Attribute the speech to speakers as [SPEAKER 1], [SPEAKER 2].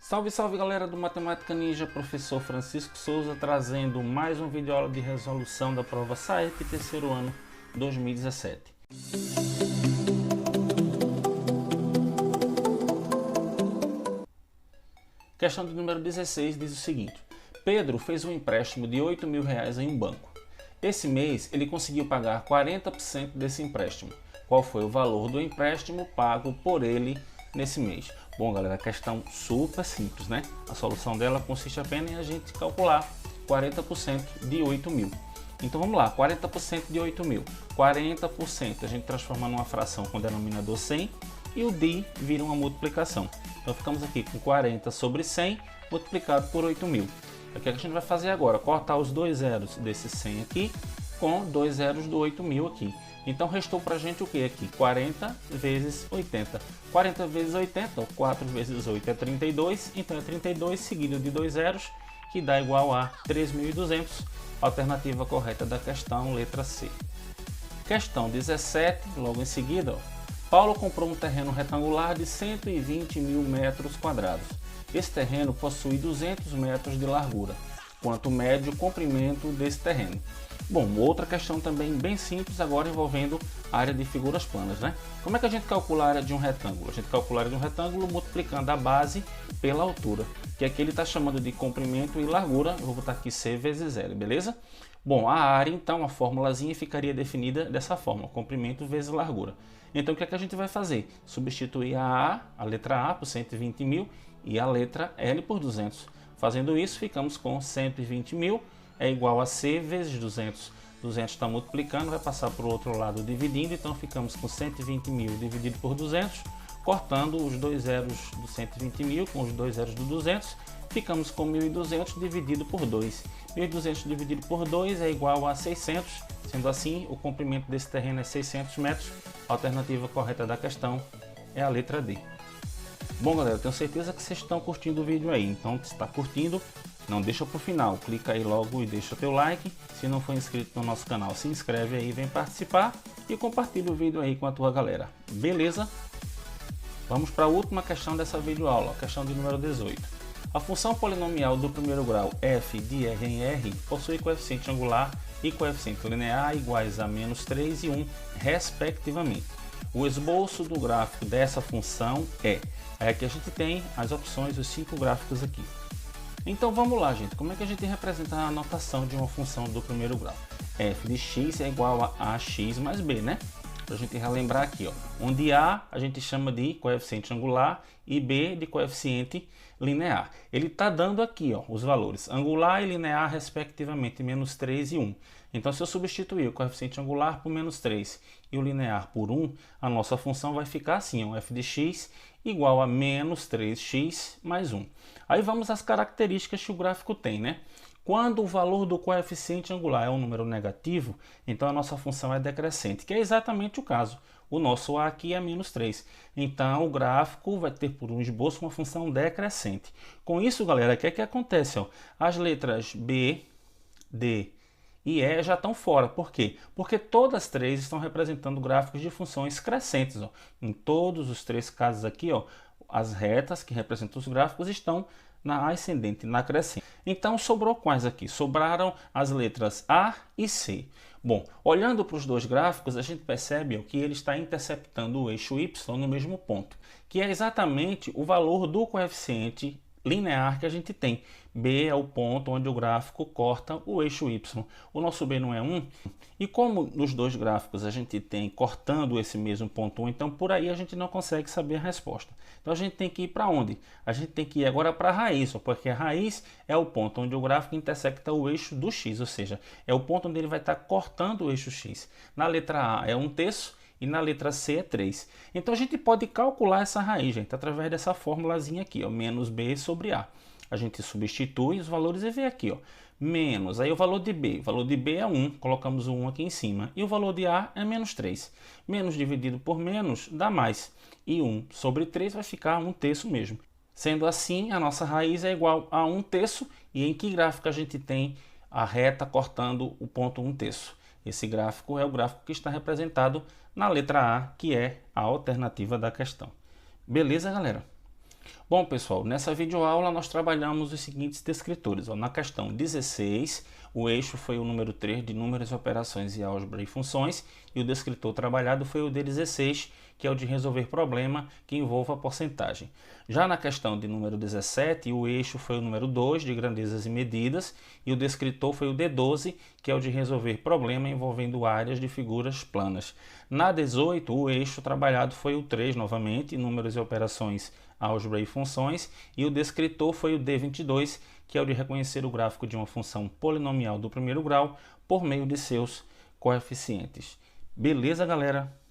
[SPEAKER 1] Salve, salve galera do Matemática Ninja, professor Francisco Souza trazendo mais um vídeo aula de resolução da prova SAEP terceiro ano 2017. Questão do número 16 diz o seguinte: Pedro fez um empréstimo de R$ 8.000 em um banco. Esse mês ele conseguiu pagar 40% desse empréstimo. Qual foi o valor do empréstimo pago por ele nesse mês? Bom, galera, a questão super simples, né? A solução dela consiste apenas em a gente calcular 40% de 8.000. Então vamos lá, 40% de 8.000. 40% a gente transforma numa fração com denominador 100 e o de vira uma multiplicação. Então ficamos aqui com 40 sobre 100 multiplicado por 8.000. O que a gente vai fazer agora? Cortar os dois zeros desse 100 aqui com dois zeros do 8.000 aqui. Então restou para a gente o que aqui? 40 vezes 80. 40 vezes 80, ou 4 vezes 8 é 32. Então é 32 seguido de dois zeros, que dá igual a 3.200. Alternativa correta da questão, letra C. Questão 17, logo em seguida, ó. Paulo comprou um terreno retangular de 120 mil metros quadrados. Esse terreno possui 200 metros de largura. Quanto mede o comprimento desse terreno? Bom, outra questão também bem simples agora envolvendo a área de figuras planas, né? Como é que a gente calcula a área de um retângulo? A gente calcula a área de um retângulo multiplicando a base pela altura, que aqui ele está chamando de comprimento e largura. Eu vou botar aqui C vezes L, beleza? Bom, a área, então, a formulazinha ficaria definida dessa forma, comprimento vezes largura. Então, o que é que a gente vai fazer? Substituir a letra A por 120 mil e a letra L por 200. Fazendo isso, ficamos com 120 mil é igual a C vezes 200. 200 está multiplicando, vai passar para o outro lado dividindo, então ficamos com 120 mil dividido por 200, cortando os dois zeros do 120 mil com os dois zeros do 200, ficamos com 1.200 dividido por 2. 1.200 dividido por 2 é igual a 600, sendo assim, o comprimento desse terreno é 600 metros. A alternativa correta da questão é a letra D. Bom, galera, eu tenho certeza que vocês estão curtindo o vídeo aí, então se está curtindo, não deixa para o final, clica aí logo e deixa o teu like. Se não for inscrito no nosso canal, se inscreve aí, vem participar e compartilha o vídeo aí com a tua galera, beleza? Vamos para a última questão dessa videoaula, questão de número 18. A função polinomial do primeiro grau f de r em r possui coeficiente angular e coeficiente linear iguais a -3 e 1, respectivamente. O esboço do gráfico dessa função é... Aí aqui a gente tem as opções, os 5 gráficos aqui. Então vamos lá, gente. Como é que a gente representa a notação de uma função do primeiro grau? F de x é igual a ax mais b, né? Para a gente relembrar aqui, ó, onde A a gente chama de coeficiente angular e B de coeficiente linear. Ele está dando aqui, ó, os valores angular e linear, respectivamente, -3 e 1. Então, se eu substituir o coeficiente angular por -3 e o linear por 1, a nossa função vai ficar assim, ó, f de x igual a -3x mais 1. Aí vamos às características que o gráfico tem, né? Quando o valor do coeficiente angular é um número negativo, então a nossa função é decrescente, que é exatamente o caso. O nosso A aqui é -3. Então o gráfico vai ter por um esboço uma função decrescente. Com isso, galera, o que é que acontece? Ó? As letras B, D e E já estão fora. Por quê? Porque todas as três estão representando gráficos de funções crescentes. Ó. Em todos os três casos aqui, ó, as retas que representam os gráficos estão na ascendente, na crescente. Então sobrou quais aqui? Sobraram as letras A e C. Bom, olhando para os dois gráficos, a gente percebe, ó, que ele está interceptando o eixo Y no mesmo ponto, que é exatamente o valor do coeficiente linear que a gente tem. B é o ponto onde o gráfico corta o eixo Y. O nosso B não é 1. E como nos dois gráficos a gente tem cortando esse mesmo ponto 1, então por aí a gente não consegue saber a resposta. Então a gente tem que ir para onde? A gente tem que ir agora para a raiz, porque a raiz é o ponto onde o gráfico intersecta o eixo do X, ou seja, é o ponto onde ele vai estar cortando o eixo X. Na letra A é 1/3 e na letra C é 3. Então a gente pode calcular essa raiz, gente, através dessa formulazinha aqui, ó, -b sobre A. A gente substitui os valores e vê aqui, ó, menos, aí o valor de B. O valor de B é 1, colocamos o 1 aqui em cima. E o valor de A é -3. Menos dividido por menos dá mais. E 1 sobre 3 vai ficar 1/3 mesmo. Sendo assim, a nossa raiz é igual a 1/3. E em que gráfico a gente tem a reta cortando o ponto 1/3? Esse gráfico é o gráfico que está representado na letra A, que é a alternativa da questão. Beleza, galera? Bom, pessoal, nessa videoaula nós trabalhamos os seguintes descritores. Na questão 16, o eixo foi o número 3 de números, operações e álgebra e funções, e o descritor trabalhado foi o de 16, que é o de resolver problema que envolva porcentagem. Já na questão de número 17, o eixo foi o número 2 de grandezas e medidas, e o descritor foi o D12, que é o de resolver problema envolvendo áreas de figuras planas. Na 18, o eixo trabalhado foi o 3 novamente, números e operações, álgebra e funções, e o descritor foi o D22, que é o de reconhecer o gráfico de uma função polinomial do primeiro grau por meio de seus coeficientes. Beleza, galera?